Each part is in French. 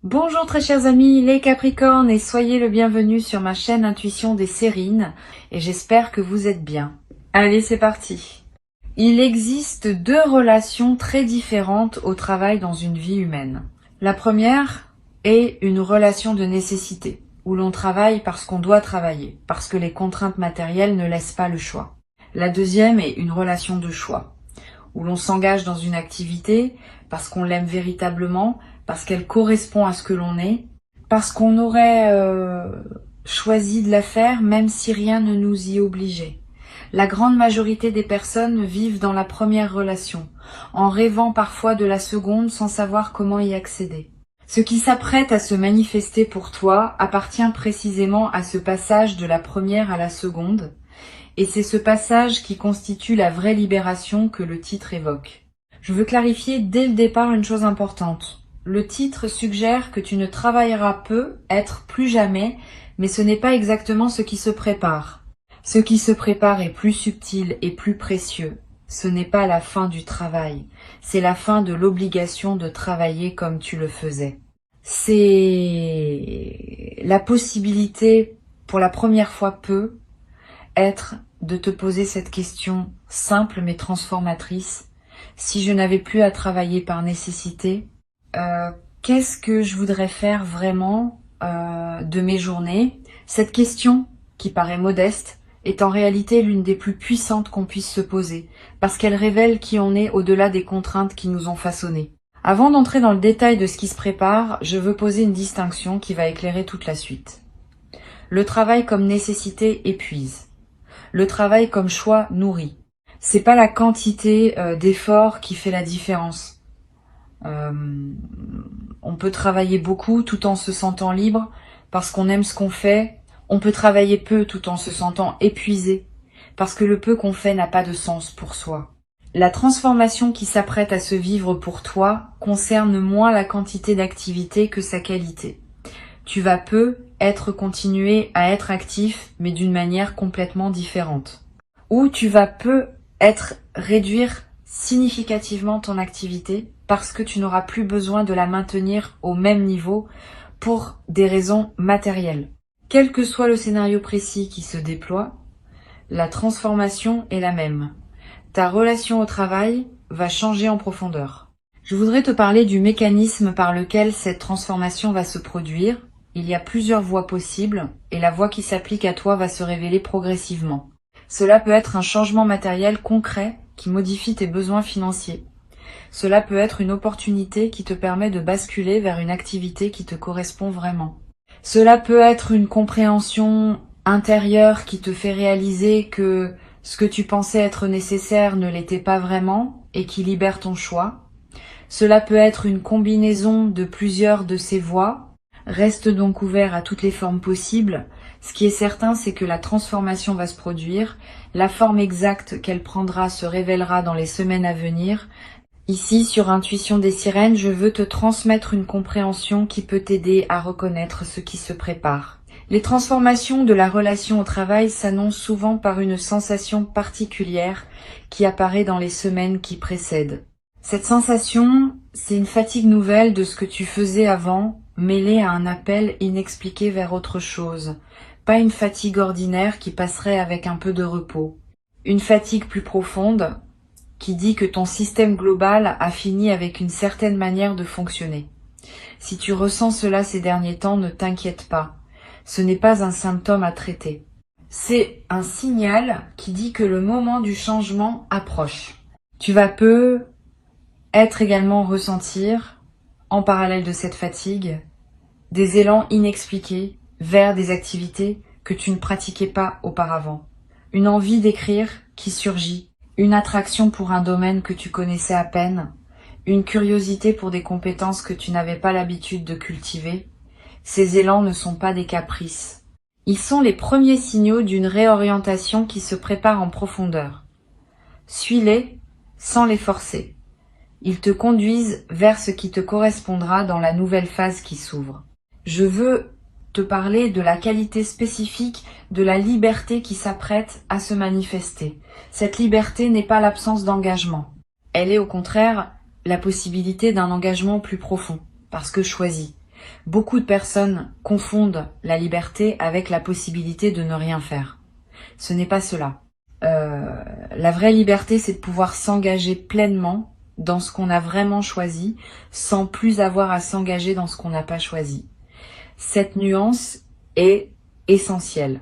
Bonjour très chers amis, les Capricornes, et soyez le bienvenu sur ma chaîne Intuition des Sérines, et j'espère que vous êtes bien. Allez, c'est parti. Il existe deux relations très différentes au travail dans une vie humaine. La première est une relation de nécessité, où l'on travaille parce qu'on doit travailler, parce que les contraintes matérielles ne laissent pas le choix. La deuxième est une relation de choix, où l'on s'engage dans une activité parce qu'on l'aime véritablement, parce qu'elle correspond à ce que l'on est, parce qu'on aurait choisi de la faire même si rien ne nous y obligeait. La grande majorité des personnes vivent dans la première relation, en rêvant parfois de la seconde sans savoir comment y accéder. Ce qui s'apprête à se manifester pour toi appartient précisément à ce passage de la première à la seconde, et c'est ce passage qui constitue la vraie libération que le titre évoque. Je veux clarifier dès le départ une chose importante. Le titre suggère que tu ne travailleras peu, être plus jamais, mais ce n'est pas exactement ce qui se prépare. Ce qui se prépare est plus subtil et plus précieux. Ce n'est pas la fin du travail, c'est la fin de l'obligation de travailler comme tu le faisais. C'est la possibilité, pour la première fois être de te poser cette question simple mais transformatrice. Si je n'avais plus à travailler par nécessité, qu'est-ce que je voudrais faire vraiment de mes journées? Cette question, qui paraît modeste, est en réalité l'une des plus puissantes qu'on puisse se poser, parce qu'elle révèle qui on est au-delà des contraintes qui nous ont façonnés. Avant d'entrer dans le détail de ce qui se prépare, je veux poser une distinction qui va éclairer toute la suite. Le travail comme nécessité épuise. Le travail comme choix nourrit. C'est pas la quantité d'efforts qui fait la différence. On peut travailler beaucoup tout en se sentant libre parce qu'on aime ce qu'on fait. On peut travailler peu tout en se sentant épuisé parce que le peu qu'on fait n'a pas de sens pour soi. La transformation qui s'apprête à se vivre pour toi concerne moins la quantité d'activité que sa qualité. Tu vas continuer à être actif, mais d'une manière complètement différente. Ou tu vas réduire significativement ton activité parce que tu n'auras plus besoin de la maintenir au même niveau pour des raisons matérielles. Quel que soit le scénario précis qui se déploie, la transformation est la même. Ta relation au travail va changer en profondeur. Je voudrais te parler du mécanisme par lequel cette transformation va se produire. Il y a plusieurs voies possibles et la voie qui s'applique à toi va se révéler progressivement. Cela peut être un changement matériel concret qui modifie tes besoins financiers. Cela peut être une opportunité qui te permet de basculer vers une activité qui te correspond vraiment. Cela peut être une compréhension intérieure qui te fait réaliser que ce que tu pensais être nécessaire ne l'était pas vraiment et qui libère ton choix. Cela peut être une combinaison de plusieurs de ces voies. Reste donc ouvert à toutes les formes possibles. Ce qui est certain, c'est que la transformation va se produire. La forme exacte qu'elle prendra se révélera dans les semaines à venir. Ici, sur Intuition des Sirènes, je veux te transmettre une compréhension qui peut t'aider à reconnaître ce qui se prépare. Les transformations de la relation au travail s'annoncent souvent par une sensation particulière qui apparaît dans les semaines qui précèdent. Cette sensation, c'est une fatigue nouvelle de ce que tu faisais avant, mêlée à un appel inexpliqué vers autre chose. Pas une fatigue ordinaire qui passerait avec un peu de repos. Une fatigue plus profonde qui dit que ton système global a fini avec une certaine manière de fonctionner. Si tu ressens cela ces derniers temps, ne t'inquiète pas. Ce n'est pas un symptôme à traiter. C'est un signal qui dit que le moment du changement approche. Tu vas être également ressentir, en parallèle de cette fatigue, des élans inexpliqués vers des activités que tu ne pratiquais pas auparavant. Une envie d'écrire qui surgit, une attraction pour un domaine que tu connaissais à peine, une curiosité pour des compétences que tu n'avais pas l'habitude de cultiver. Ces élans ne sont pas des caprices. Ils sont les premiers signaux d'une réorientation qui se prépare en profondeur. Suis-les sans les forcer. Ils te conduisent vers ce qui te correspondra dans la nouvelle phase qui s'ouvre. Je veux te parler de la qualité spécifique de la liberté qui s'apprête à se manifester. Cette liberté n'est pas l'absence d'engagement. Elle est au contraire la possibilité d'un engagement plus profond, parce que choisi. Beaucoup de personnes confondent la liberté avec la possibilité de ne rien faire. Ce n'est pas cela. La vraie liberté, c'est de pouvoir s'engager pleinement dans ce qu'on a vraiment choisi, sans plus avoir à s'engager dans ce qu'on n'a pas choisi. Cette nuance est essentielle.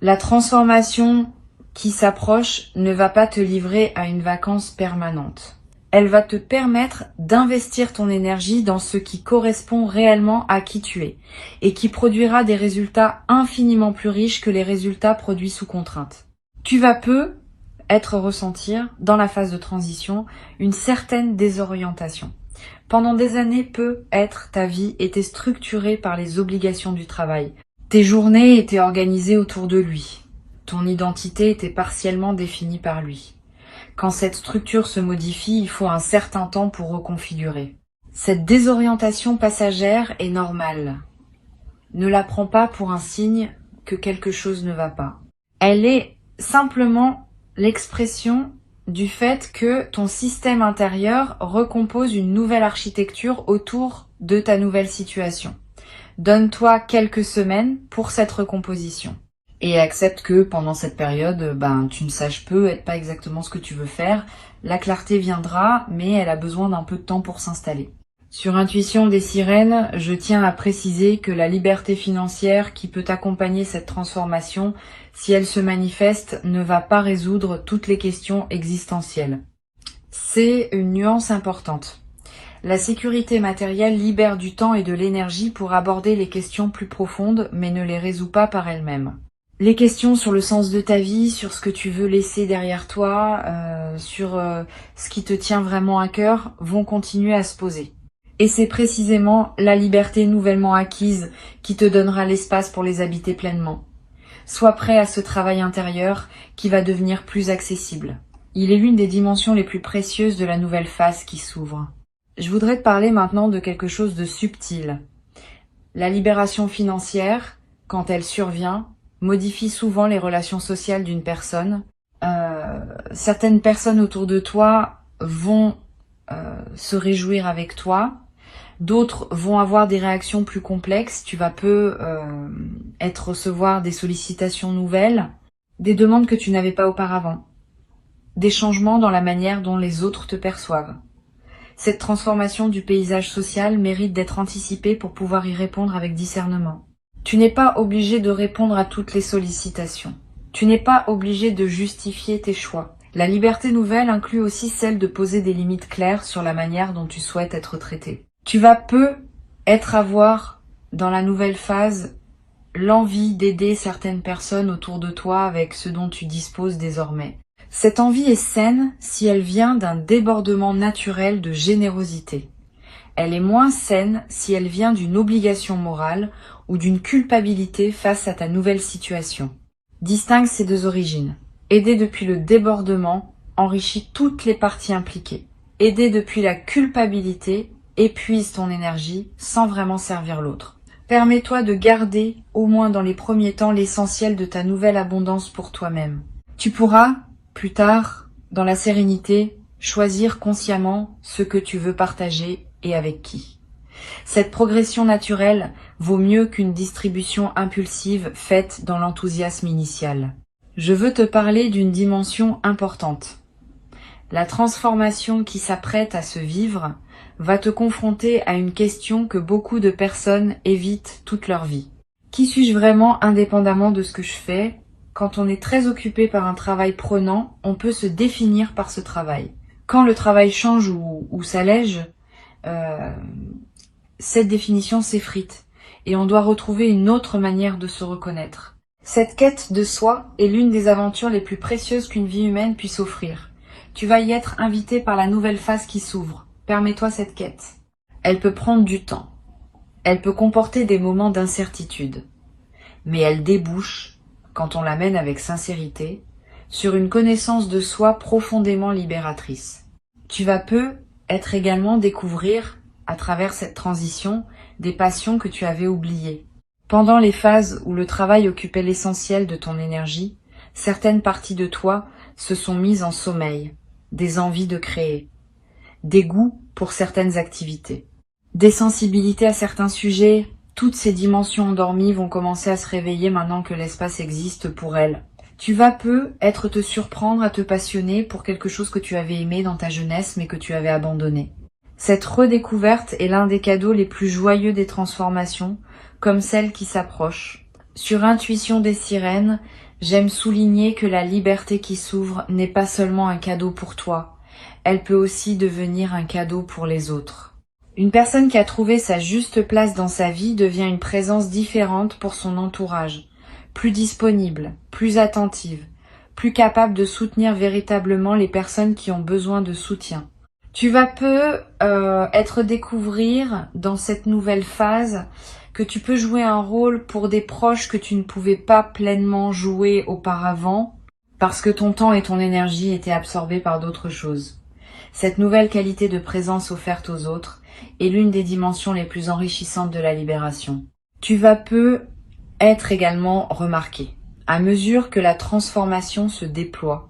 La transformation qui s'approche ne va pas te livrer à une vacance permanente. Elle va te permettre d'investir ton énergie dans ce qui correspond réellement à qui tu es et qui produira des résultats infiniment plus riches que les résultats produits sous contrainte. Tu vas ressentir dans la phase de transition une certaine désorientation. Pendant des années, ta vie était structurée par les obligations du travail. Tes journées étaient organisées autour de lui. Ton identité était partiellement définie par lui. Quand cette structure se modifie, il faut un certain temps pour reconfigurer. Cette désorientation passagère est normale. Ne la prends pas pour un signe que quelque chose ne va pas. Elle est simplement l'expression du fait que ton système intérieur recompose une nouvelle architecture autour de ta nouvelle situation. Donne-toi quelques semaines pour cette recomposition. Et accepte que pendant cette période, tu ne saches peut-être pas exactement ce que tu veux faire. La clarté viendra, mais elle a besoin d'un peu de temps pour s'installer. Sur Intuition des Sirènes, je tiens à préciser que la liberté financière qui peut accompagner cette transformation, si elle se manifeste, ne va pas résoudre toutes les questions existentielles. C'est une nuance importante. La sécurité matérielle libère du temps et de l'énergie pour aborder les questions plus profondes, mais ne les résout pas par elle-même. Les questions sur le sens de ta vie, sur ce que tu veux laisser derrière toi, sur ce qui te tient vraiment à cœur, vont continuer à se poser. Et c'est précisément la liberté nouvellement acquise qui te donnera l'espace pour les habiter pleinement. Sois prêt à ce travail intérieur qui va devenir plus accessible. Il est l'une des dimensions les plus précieuses de la nouvelle phase qui s'ouvre. Je voudrais te parler maintenant de quelque chose de subtil. La libération financière, quand elle survient, modifie souvent les relations sociales d'une personne. Certaines personnes autour de toi vont se réjouir avec toi. D'autres vont avoir des réactions plus complexes. Tu vas recevoir des sollicitations nouvelles, des demandes que tu n'avais pas auparavant, des changements dans la manière dont les autres te perçoivent. Cette transformation du paysage social mérite d'être anticipée pour pouvoir y répondre avec discernement. Tu n'es pas obligé de répondre à toutes les sollicitations. Tu n'es pas obligé de justifier tes choix. La liberté nouvelle inclut aussi celle de poser des limites claires sur la manière dont tu souhaites être traité. Tu vas avoir dans la nouvelle phase l'envie d'aider certaines personnes autour de toi avec ce dont tu disposes désormais. Cette envie est saine si elle vient d'un débordement naturel de générosité. Elle est moins saine si elle vient d'une obligation morale ou d'une culpabilité face à ta nouvelle situation. Distingue ces deux origines. Aider depuis le débordement enrichit toutes les parties impliquées. Aider depuis la culpabilité épuise ton énergie sans vraiment servir l'autre. Permets-toi de garder, au moins dans les premiers temps, l'essentiel de ta nouvelle abondance pour toi-même. Tu pourras, plus tard, dans la sérénité, choisir consciemment ce que tu veux partager et avec qui. Cette progression naturelle vaut mieux qu'une distribution impulsive faite dans l'enthousiasme initial. Je veux te parler d'une dimension importante. La transformation qui s'apprête à se vivre va te confronter à une question que beaucoup de personnes évitent toute leur vie. Qui suis-je vraiment indépendamment de ce que je fais? Quand on est très occupé par un travail prenant, on peut se définir par ce travail. Quand le travail change ou s'allège, cette définition s'effrite et on doit retrouver une autre manière de se reconnaître. Cette quête de soi est l'une des aventures les plus précieuses qu'une vie humaine puisse offrir. Tu vas y être invité par la nouvelle phase qui s'ouvre. Permets-toi cette quête. Elle peut prendre du temps. Elle peut comporter des moments d'incertitude. Mais elle débouche, quand on la mène avec sincérité, sur une connaissance de soi profondément libératrice. Tu vas être également découvrir, à travers cette transition, des passions que tu avais oubliées. Pendant les phases où le travail occupait l'essentiel de ton énergie, certaines parties de toi se sont mises en sommeil, des envies de créer, des goûts pour certaines activités. Des sensibilités à certains sujets, toutes ces dimensions endormies vont commencer à se réveiller maintenant que l'espace existe pour elles. Tu vas être te surprendre à te passionner pour quelque chose que tu avais aimé dans ta jeunesse mais que tu avais abandonné. Cette redécouverte est l'un des cadeaux les plus joyeux des transformations, comme celle qui s'approche. Sur Intuition des sirènes, j'aime souligner que la liberté qui s'ouvre n'est pas seulement un cadeau pour toi, elle peut aussi devenir un cadeau pour les autres. Une personne qui a trouvé sa juste place dans sa vie devient une présence différente pour son entourage, plus disponible, plus attentive, plus capable de soutenir véritablement les personnes qui ont besoin de soutien. Tu vas être découvrir dans cette nouvelle phase que tu peux jouer un rôle pour des proches que tu ne pouvais pas pleinement jouer auparavant parce que ton temps et ton énergie étaient absorbés par d'autres choses. Cette nouvelle qualité de présence offerte aux autres est l'une des dimensions les plus enrichissantes de la libération. Tu vas être également remarqué à mesure que la transformation se déploie,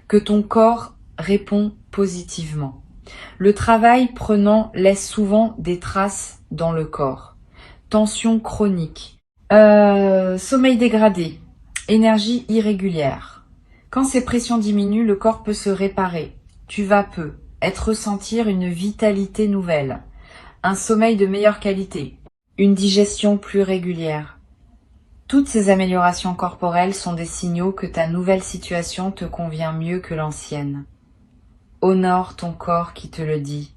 que ton corps répond positivement. Le travail prenant laisse souvent des traces dans le corps. Tension chronique, sommeil dégradé, énergie irrégulière. Quand ces pressions diminuent, le corps peut se réparer. Tu vas ressentir une vitalité nouvelle, un sommeil de meilleure qualité, une digestion plus régulière. Toutes ces améliorations corporelles sont des signaux que ta nouvelle situation te convient mieux que l'ancienne. Honore ton corps qui te le dit.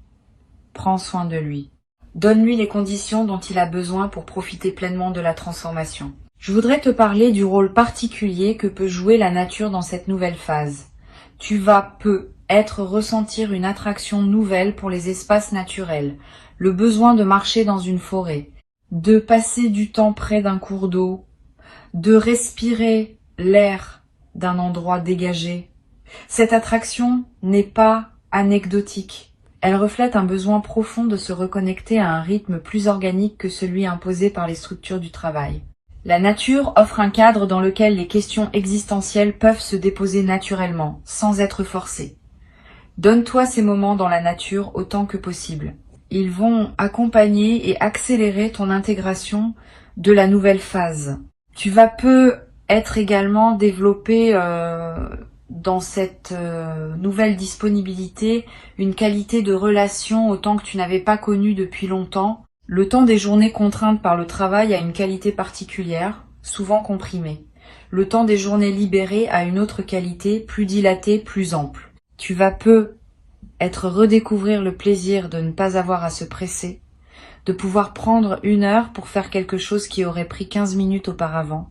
Prends soin de lui. Donne-lui les conditions dont il a besoin pour profiter pleinement de la transformation. Je voudrais te parler du rôle particulier que peut jouer la nature dans cette nouvelle phase. Tu vas ressentir une attraction nouvelle pour les espaces naturels, le besoin de marcher dans une forêt, de passer du temps près d'un cours d'eau, de respirer l'air d'un endroit dégagé. Cette attraction n'est pas anecdotique. Elle reflète un besoin profond de se reconnecter à un rythme plus organique que celui imposé par les structures du travail. La nature offre un cadre dans lequel les questions existentielles peuvent se déposer naturellement, sans être forcées. Donne-toi ces moments dans la nature autant que possible. Ils vont accompagner et accélérer ton intégration de la nouvelle phase. Tu vas être également développé dans cette nouvelle disponibilité une qualité de relation autant que tu n'avais pas connue depuis longtemps. Le temps des journées contraintes par le travail a une qualité particulière, souvent comprimée. Le temps des journées libérées a une autre qualité, plus dilatée, plus ample. Tu vas redécouvrir le plaisir de ne pas avoir à se presser, de pouvoir prendre 1 heure pour faire quelque chose qui aurait pris 15 minutes auparavant,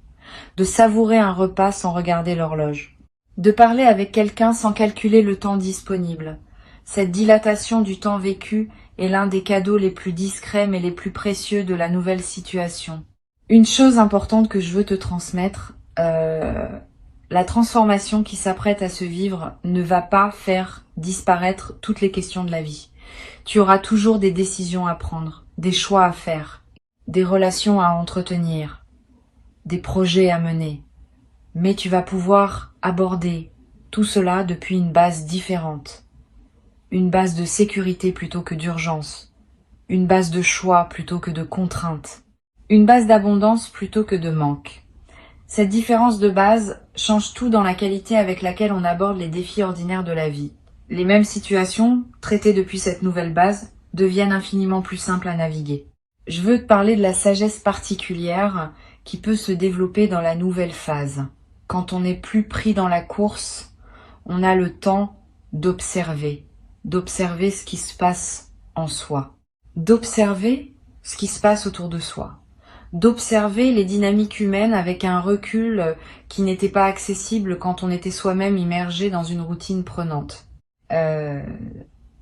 de savourer un repas sans regarder l'horloge, de parler avec quelqu'un sans calculer le temps disponible. Cette dilatation du temps vécu est l'un des cadeaux les plus discrets mais les plus précieux de la nouvelle situation. Une chose importante que je veux te transmettre, la transformation qui s'apprête à se vivre ne va pas faire disparaître toutes les questions de la vie. Tu auras toujours des décisions à prendre, des choix à faire, des relations à entretenir, des projets à mener. Mais tu vas pouvoir aborder tout cela depuis une base différente. Une base de sécurité plutôt que d'urgence. Une base de choix plutôt que de contrainte. Une base d'abondance plutôt que de manque. Cette différence de base change tout dans la qualité avec laquelle on aborde les défis ordinaires de la vie. Les mêmes situations, traitées depuis cette nouvelle base, deviennent infiniment plus simples à naviguer. Je veux te parler de la sagesse particulière qui peut se développer dans la nouvelle phase. Quand on n'est plus pris dans la course, on a le temps d'observer ce qui se passe en soi, d'observer ce qui se passe autour de soi, d'observer les dynamiques humaines avec un recul qui n'était pas accessible quand on était soi-même immergé dans une routine prenante.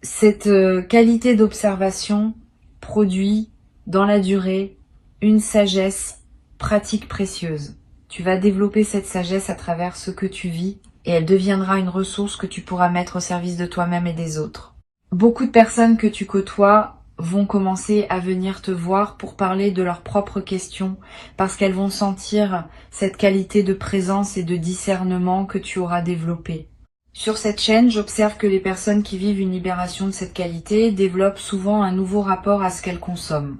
Cette qualité d'observation produit dans la durée une sagesse pratique précieuse. Tu vas développer cette sagesse à travers ce que tu vis et elle deviendra une ressource que tu pourras mettre au service de toi-même et des autres. Beaucoup de personnes que tu côtoies vont commencer à venir te voir pour parler de leurs propres questions parce qu'elles vont sentir cette qualité de présence et de discernement que tu auras développée. Sur cette chaîne, j'observe que les personnes qui vivent une libération de cette qualité développent souvent un nouveau rapport à ce qu'elles consomment.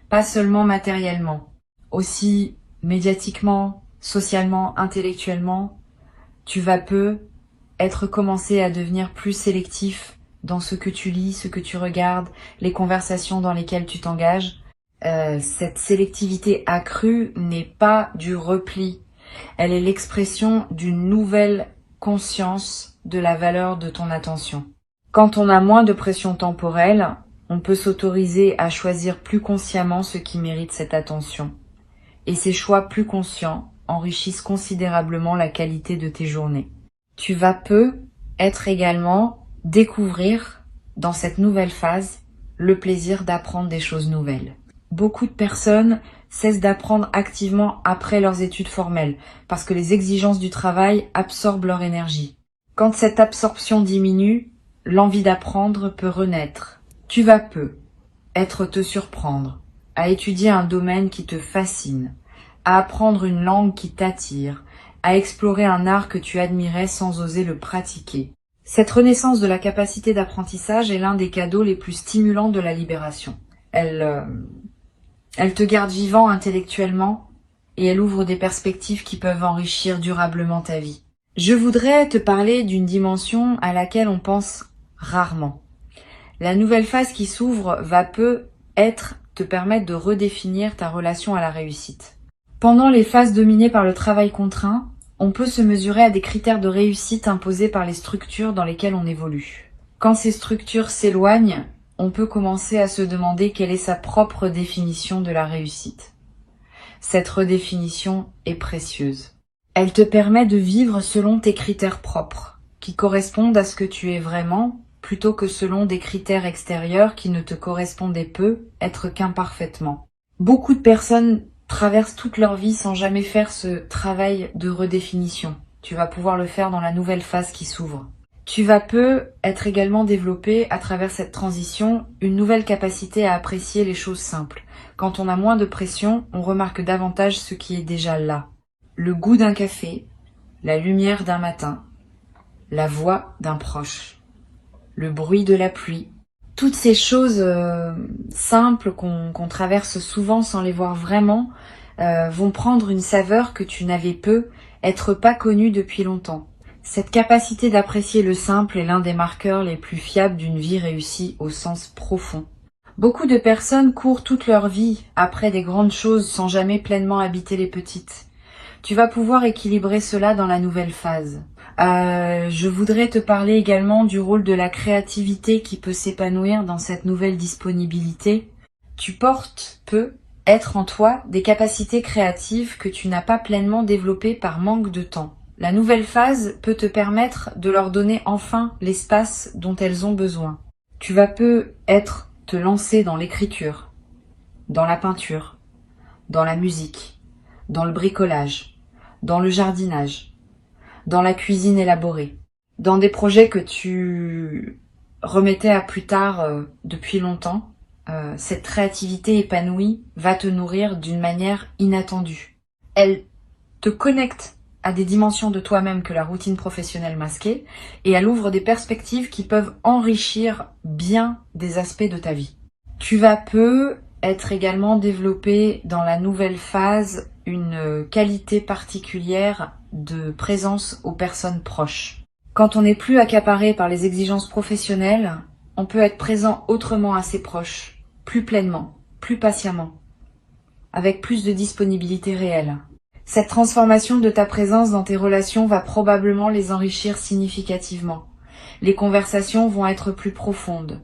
Pas seulement matériellement, aussi médiatiquement, socialement, intellectuellement. Tu vas peu être commencé à devenir plus sélectif dans ce que tu lis, ce que tu regardes, les conversations dans lesquelles tu t'engages. Cette sélectivité accrue n'est pas du repli. Elle est l'expression d'une nouvelle conscience de la valeur de ton attention. Quand on a moins de pression temporelle, on peut s'autoriser à choisir plus consciemment ce qui mérite cette attention. Et ces choix plus conscients enrichissent considérablement la qualité de tes journées. Tu vas peu être également découvrir dans cette nouvelle phase le plaisir d'apprendre des choses nouvelles. Beaucoup de personnes cessent d'apprendre activement après leurs études formelles parce que les exigences du travail absorbent leur énergie. Quand cette absorption diminue, l'envie d'apprendre peut renaître. Tu vas peu être te surprendre à étudier un domaine qui te fascine, à apprendre une langue qui t'attire, à explorer un art que tu admirais sans oser le pratiquer. Cette renaissance de la capacité d'apprentissage est l'un des cadeaux les plus stimulants de la libération. Elle te garde vivant intellectuellement et elle ouvre des perspectives qui peuvent enrichir durablement ta vie. Je voudrais te parler d'une dimension à laquelle on pense rarement. La nouvelle phase qui s'ouvre va peu te permettre de redéfinir ta relation à la réussite. Pendant les phases dominées par le travail contraint, on peut se mesurer à des critères de réussite imposés par les structures dans lesquelles on évolue. Quand ces structures s'éloignent, on peut commencer à se demander quelle est sa propre définition de la réussite. Cette redéfinition est précieuse. Elle te permet de vivre selon tes critères propres, qui correspondent à ce que tu es vraiment, plutôt que selon des critères extérieurs qui ne te correspondaient peu, être qu'imparfaitement. Beaucoup de personnes traversent toute leur vie sans jamais faire ce travail de redéfinition. Tu vas pouvoir le faire dans la nouvelle phase qui s'ouvre. Tu vas peu être également développé à travers cette transition une nouvelle capacité à apprécier les choses simples. Quand on a moins de pression, on remarque davantage ce qui est déjà là. Le goût d'un café, la lumière d'un matin, la voix d'un proche, le bruit de la pluie. Toutes ces choses simples qu'on traverse souvent sans les voir vraiment vont prendre une saveur que tu n'avais peu, être pas connue depuis longtemps. Cette capacité d'apprécier le simple est l'un des marqueurs les plus fiables d'une vie réussie au sens profond. Beaucoup de personnes courent toute leur vie après des grandes choses sans jamais pleinement habiter les petites. Tu vas pouvoir équilibrer cela dans la nouvelle phase. Je voudrais te parler également du rôle de la créativité qui peut s'épanouir dans cette nouvelle disponibilité. Tu portes être en toi des capacités créatives que tu n'as pas pleinement développées par manque de temps. La nouvelle phase peut te permettre de leur donner enfin l'espace dont elles ont besoin. Tu vas te lancer dans l'écriture, dans la peinture, dans la musique, dans le bricolage, dans le jardinage, dans la cuisine élaborée, dans des projets que tu remettais à plus tard depuis longtemps. Cette créativité épanouie va te nourrir d'une manière inattendue. Elle te connecte à des dimensions de toi-même que la routine professionnelle masquait, et elle ouvre des perspectives qui peuvent enrichir bien des aspects de ta vie. Tu vas peu être également développé dans la nouvelle phase une qualité particulière de présence aux personnes proches. Quand on n'est plus accaparé par les exigences professionnelles, on peut être présent autrement à ses proches, plus pleinement, plus patiemment, avec plus de disponibilité réelle. Cette transformation de ta présence dans tes relations va probablement les enrichir significativement. Les conversations vont être plus profondes,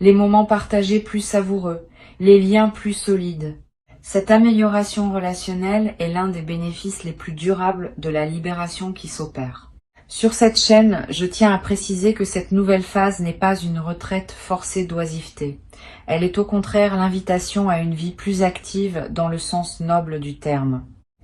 les moments partagés plus savoureux, les liens plus solides. Cette amélioration relationnelle est l'un des bénéfices les plus durables de la libération qui s'opère. Sur cette chaîne, je tiens à préciser que cette nouvelle phase n'est pas une retraite forcée d'oisiveté. Elle est au contraire l'invitation à une vie plus active dans le sens noble du terme.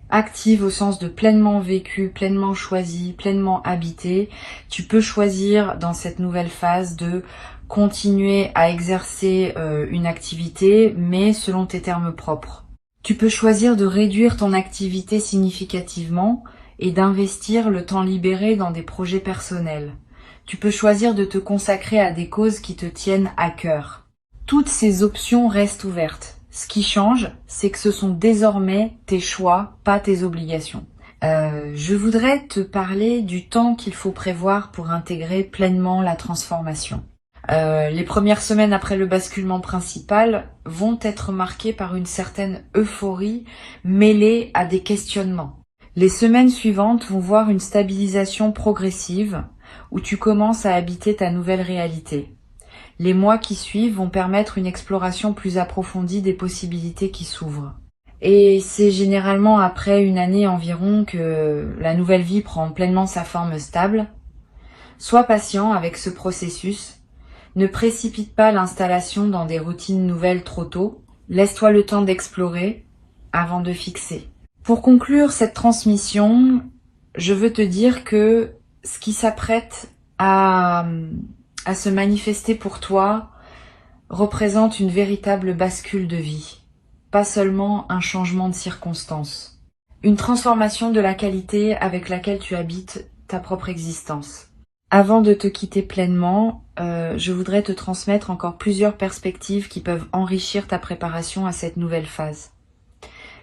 Active au sens de pleinement vécu, pleinement choisi, pleinement habité. Tu peux choisir dans cette nouvelle phase de continuer à exercer une activité, mais selon tes termes propres. Tu peux choisir de réduire ton activité significativement et d'investir le temps libéré dans des projets personnels. Tu peux choisir de te consacrer à des causes qui te tiennent à cœur. Toutes ces options restent ouvertes. Ce qui change, c'est que ce sont désormais tes choix, pas tes obligations. Je voudrais te parler du temps qu'il faut prévoir pour intégrer pleinement la transformation. Les premières semaines après le basculement principal vont être marquées par une certaine euphorie mêlée à des questionnements. Les semaines suivantes vont voir une stabilisation progressive où tu commences à habiter ta nouvelle réalité. Les mois qui suivent vont permettre une exploration plus approfondie des possibilités qui s'ouvrent. Et c'est généralement après une année environ que la nouvelle vie prend pleinement sa forme stable. Sois patient avec ce processus. Ne précipite pas l'installation dans des routines nouvelles trop tôt. Laisse-toi le temps d'explorer avant de fixer. Pour conclure cette transmission, je veux te dire que ce qui s'apprête à se manifester pour toi représente une véritable bascule de vie, pas seulement un changement de circonstances. Une transformation de la qualité avec laquelle tu habites ta propre existence. Avant de te quitter pleinement, je voudrais te transmettre encore plusieurs perspectives qui peuvent enrichir ta préparation à cette nouvelle phase.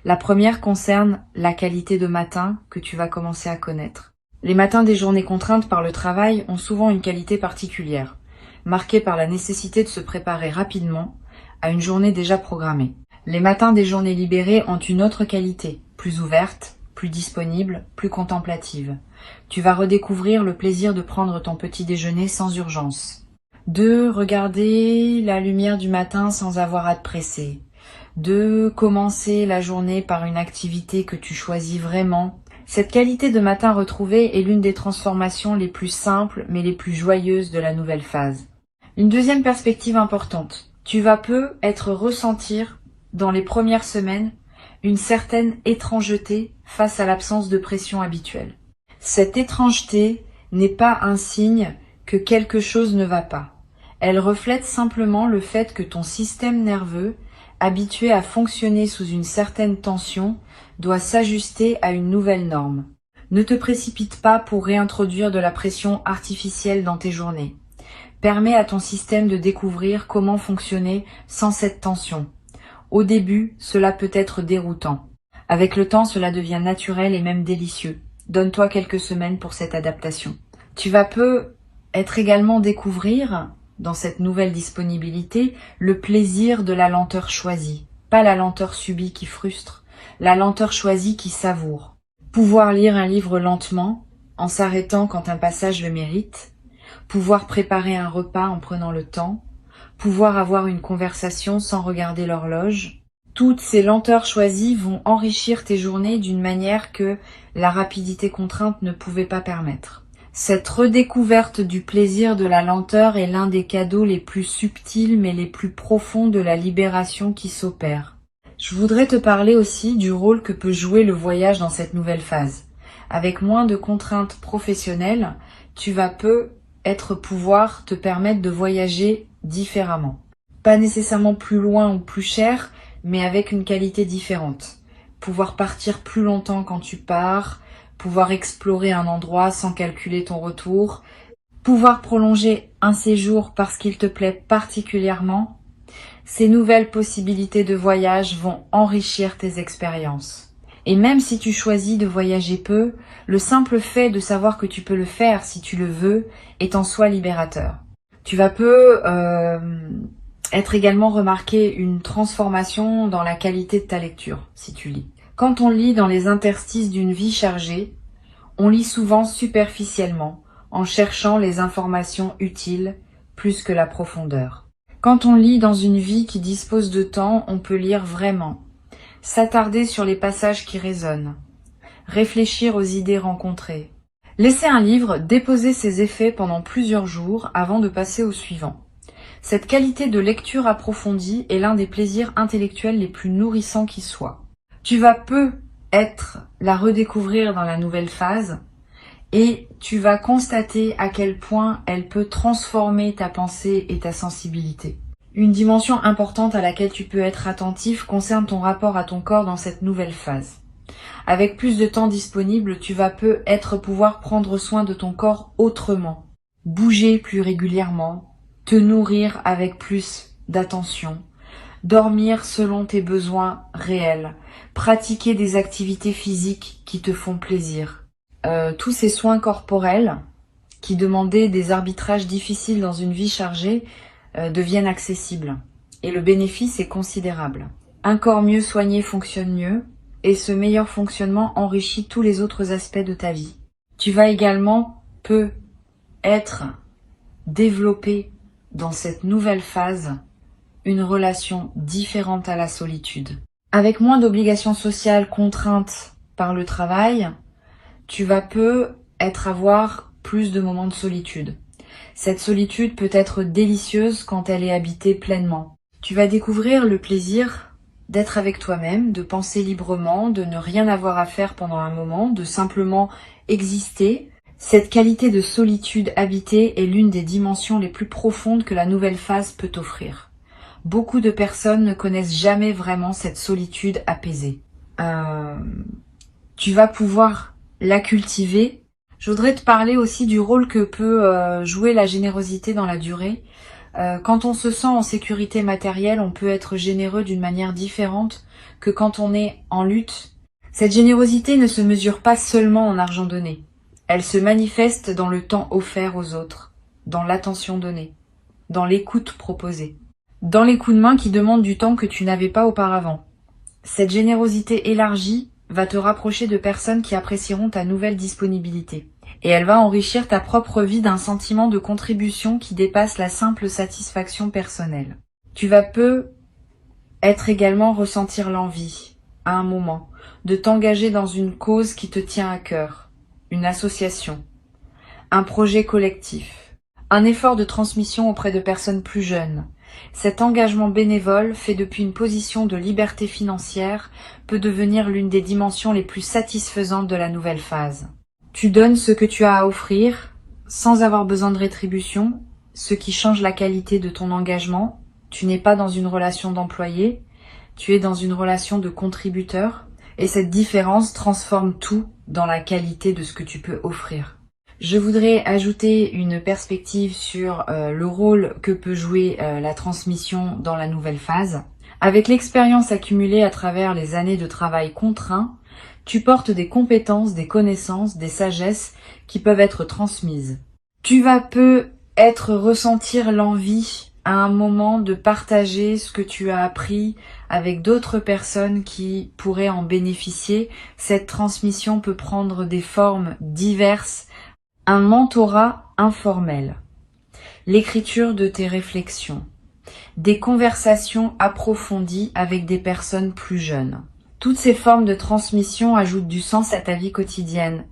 La première concerne la qualité de matin que tu vas commencer à connaître. Les matins des journées contraintes par le travail ont souvent une qualité particulière, marquée par la nécessité de se préparer rapidement à une journée déjà programmée. Les matins des journées libérées ont une autre qualité, plus ouverte, plus disponible, plus contemplative. Tu vas redécouvrir le plaisir de prendre ton petit déjeuner sans urgence. De regarder la lumière du matin sans avoir à te presser. De commencer la journée par une activité que tu choisis vraiment. Cette qualité de matin retrouvée est l'une des transformations les plus simples mais les plus joyeuses de la nouvelle phase. Une deuxième perspective importante. Tu vas peut-être ressentir dans les premières semaines une certaine étrangeté face à l'absence de pression habituelle. Cette étrangeté n'est pas un signe que quelque chose ne va pas. Elle reflète simplement le fait que ton système nerveux, habitué à fonctionner sous une certaine tension, doit s'ajuster à une nouvelle norme. Ne te précipite pas pour réintroduire de la pression artificielle dans tes journées. Permets à ton système de découvrir comment fonctionner sans cette tension. Au début, cela peut être déroutant. Avec le temps, cela devient naturel et même délicieux. Donne-toi quelques semaines pour cette adaptation. Tu vas peut-être également découvrir, dans cette nouvelle disponibilité, le plaisir de la lenteur choisie. Pas la lenteur subie qui frustre, la lenteur choisie qui savoure. Pouvoir lire un livre lentement, en s'arrêtant quand un passage le mérite. Pouvoir préparer un repas en prenant le temps. Pouvoir avoir une conversation sans regarder l'horloge. Toutes ces lenteurs choisies vont enrichir tes journées d'une manière que la rapidité contrainte ne pouvait pas permettre. Cette redécouverte du plaisir de la lenteur est l'un des cadeaux les plus subtils mais les plus profonds de la libération qui s'opère. Je voudrais te parler aussi du rôle que peut jouer le voyage dans cette nouvelle phase. Avec moins de contraintes professionnelles, tu vas peut-être pouvoir te permettre de voyager différemment. Pas nécessairement plus loin ou plus cher, mais avec une qualité différente. Pouvoir partir plus longtemps quand tu pars, pouvoir explorer un endroit sans calculer ton retour, pouvoir prolonger un séjour parce qu'il te plaît particulièrement. Ces nouvelles possibilités de voyage vont enrichir tes expériences. Et même si tu choisis de voyager peu, le simple fait de savoir que tu peux le faire si tu le veux est en soi libérateur. Tu vas être également remarqué une transformation dans la qualité de ta lecture, si tu lis. Quand on lit dans les interstices d'une vie chargée, on lit souvent superficiellement, en cherchant les informations utiles plus que la profondeur. Quand on lit dans une vie qui dispose de temps, on peut lire vraiment, s'attarder sur les passages qui résonnent, réfléchir aux idées rencontrées. Laisser un livre déposer ses effets pendant plusieurs jours avant de passer au suivant. Cette qualité de lecture approfondie est l'un des plaisirs intellectuels les plus nourrissants qui soient. Tu vas peut-être la redécouvrir dans la nouvelle phase et tu vas constater à quel point elle peut transformer ta pensée et ta sensibilité. Une dimension importante à laquelle tu peux être attentif concerne ton rapport à ton corps dans cette nouvelle phase. Avec plus de temps disponible, tu vas peut-être pouvoir prendre soin de ton corps autrement. bouger plus régulièrement, te nourrir avec plus d'attention, dormir selon tes besoins réels, pratiquer des activités physiques qui te font plaisir. Tous ces soins corporels qui demandaient des arbitrages difficiles dans une vie chargée deviennent accessibles. Et le bénéfice est considérable. Un corps mieux soigné fonctionne mieux, et ce meilleur fonctionnement enrichit tous les autres aspects de ta vie. Tu vas également être développé dans cette nouvelle phase une relation différente à la solitude. Avec moins d'obligations sociales contraintes par le travail, tu vas avoir plus de moments de solitude. Cette solitude peut être délicieuse quand elle est habitée pleinement. Tu vas découvrir le plaisir d'être avec toi-même, de penser librement, de ne rien avoir à faire pendant un moment, de simplement exister. Cette qualité de solitude habitée est l'une des dimensions les plus profondes que la nouvelle phase peut offrir. Beaucoup de personnes ne connaissent jamais vraiment cette solitude apaisée. Tu vas pouvoir la cultiver. Je voudrais te parler aussi du rôle que peut jouer la générosité dans la durée. Quand on se sent en sécurité matérielle, on peut être généreux d'une manière différente que quand on est en lutte. Cette générosité ne se mesure pas seulement en argent donné. Elle se manifeste dans le temps offert aux autres, dans l'attention donnée, dans l'écoute proposée, dans les coups de main qui demandent du temps que tu n'avais pas auparavant. Cette générosité élargie va te rapprocher de personnes qui apprécieront ta nouvelle disponibilité. Et elle va enrichir ta propre vie d'un sentiment de contribution qui dépasse la simple satisfaction personnelle. Tu vas être également ressentir l'envie, à un moment, de t'engager dans une cause qui te tient à cœur, une association, un projet collectif, un effort de transmission auprès de personnes plus jeunes. Cet engagement bénévole, fait depuis une position de liberté financière, peut devenir l'une des dimensions les plus satisfaisantes de la nouvelle phase. Tu donnes ce que tu as à offrir, sans avoir besoin de rétribution, ce qui change la qualité de ton engagement. Tu n'es pas dans une relation d'employé, tu es dans une relation de contributeur, et cette différence transforme tout dans la qualité de ce que tu peux offrir. Je voudrais ajouter une perspective sur le rôle que peut jouer la transmission dans la nouvelle phase. Avec l'expérience accumulée à travers les années de travail contraint, tu portes des compétences, des connaissances, des sagesses qui peuvent être transmises. Tu vas ressentir l'envie à un moment de partager ce que tu as appris avec d'autres personnes qui pourraient en bénéficier. Cette transmission peut prendre des formes diverses. Un mentorat informel, l'écriture de tes réflexions, des conversations approfondies avec des personnes plus jeunes. Toutes ces formes de transmission ajoutent du sens à ta vie quotidienne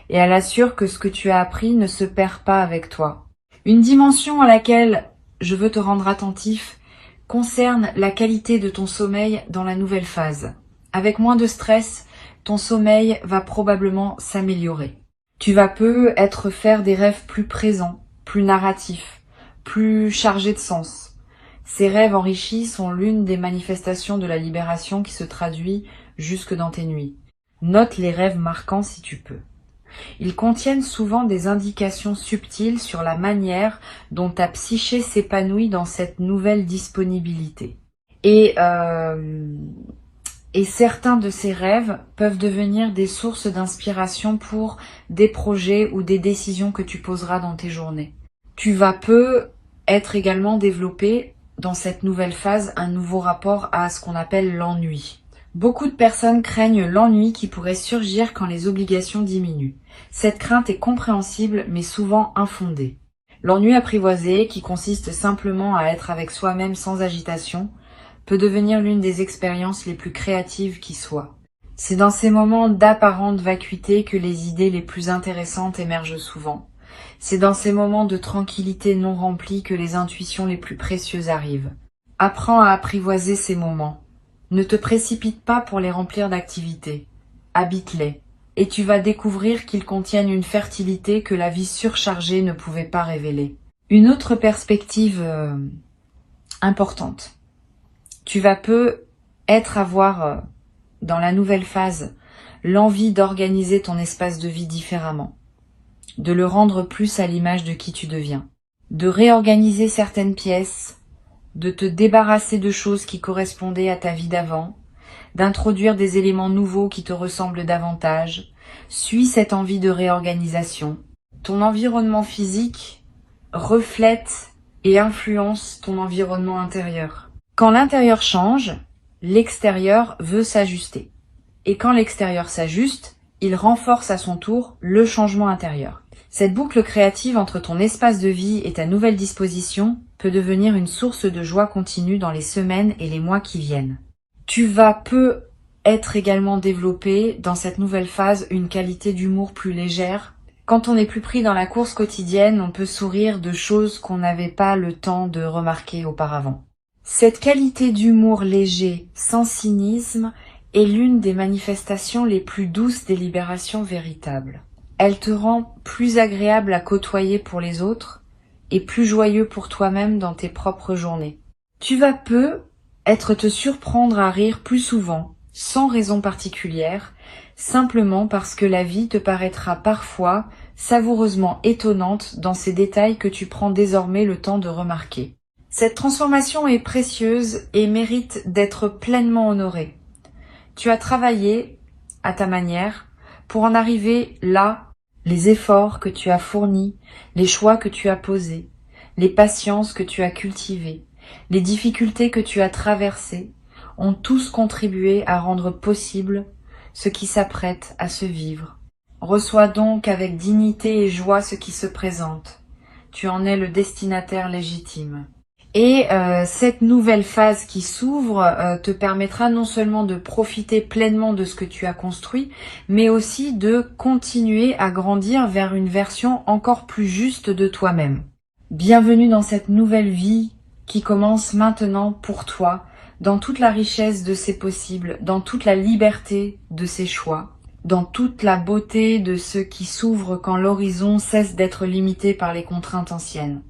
et elle assure que ce que tu as appris ne se perd pas avec toi. Une dimension à laquelle je veux te rendre attentif concerne la qualité de ton sommeil dans la nouvelle phase. Avec moins de stress, ton sommeil va probablement s'améliorer. Tu vas faire des rêves plus présents, plus narratifs, plus chargés de sens. Ces rêves enrichis sont l'une des manifestations de la libération qui se traduit jusque dans tes nuits. Note les rêves marquants si tu peux. Ils contiennent souvent des indications subtiles sur la manière dont ta psyché s'épanouit dans cette nouvelle disponibilité. Et certains de ces rêves peuvent devenir des sources d'inspiration pour des projets ou des décisions que tu poseras dans tes journées. Tu vas être également développé dans cette nouvelle phase un nouveau rapport à ce qu'on appelle l'ennui. Beaucoup de personnes craignent l'ennui qui pourrait surgir quand les obligations diminuent. Cette crainte est compréhensible mais souvent infondée. L'ennui apprivoisé, qui consiste simplement à être avec soi-même sans agitation, peut devenir l'une des expériences les plus créatives qui soient. C'est dans ces moments d'apparente vacuité que les idées les plus intéressantes émergent souvent. C'est dans ces moments de tranquillité non remplie que les intuitions les plus précieuses arrivent. Apprends à apprivoiser ces moments. Ne te précipite pas pour les remplir d'activités. Habite-les. Et tu vas découvrir qu'ils contiennent une fertilité que la vie surchargée ne pouvait pas révéler. Une autre perspective importante. Tu vas avoir dans la nouvelle phase l'envie d'organiser ton espace de vie différemment. de le rendre plus à l'image de qui tu deviens, de réorganiser certaines pièces, de te débarrasser de choses qui correspondaient à ta vie d'avant, d'introduire des éléments nouveaux qui te ressemblent davantage. Suis cette envie de réorganisation. Ton environnement physique reflète et influence ton environnement intérieur. Quand l'intérieur change, l'extérieur veut s'ajuster. Et quand l'extérieur s'ajuste, il renforce à son tour le changement intérieur. Cette boucle créative entre ton espace de vie et ta nouvelle disposition peut devenir une source de joie continue dans les semaines et les mois qui viennent. Tu vas peu être également développé dans cette nouvelle phase une qualité d'humour plus légère. Quand on est plus pris dans la course quotidienne, on peut sourire de choses qu'on n'avait pas le temps de remarquer auparavant. Cette qualité d'humour léger, sans cynisme, est l'une des manifestations les plus douces des libérations véritables. Elle te rend plus agréable à côtoyer pour les autres et plus joyeux pour toi-même dans tes propres journées. Tu vas peu te surprendre à rire plus souvent, sans raison particulière, simplement parce que la vie te paraîtra parfois savoureusement étonnante dans ces détails que tu prends désormais le temps de remarquer. Cette transformation est précieuse et mérite d'être pleinement honorée. Tu as travaillé, à ta manière, pour en arriver là. Les efforts que tu as fournis, les choix que tu as posés, les patiences que tu as cultivées, les difficultés que tu as traversées, ont tous contribué à rendre possible ce qui s'apprête à se vivre. Reçois donc avec dignité et joie ce qui se présente. Tu en es le destinataire légitime. Et cette nouvelle phase qui s'ouvre te permettra non seulement de profiter pleinement de ce que tu as construit, mais aussi de continuer à grandir vers une version encore plus juste de toi-même. Bienvenue dans cette nouvelle vie qui commence maintenant pour toi, dans toute la richesse de ses possibles, dans toute la liberté de ses choix, dans toute la beauté de ce qui s'ouvre quand l'horizon cesse d'être limité par les contraintes anciennes.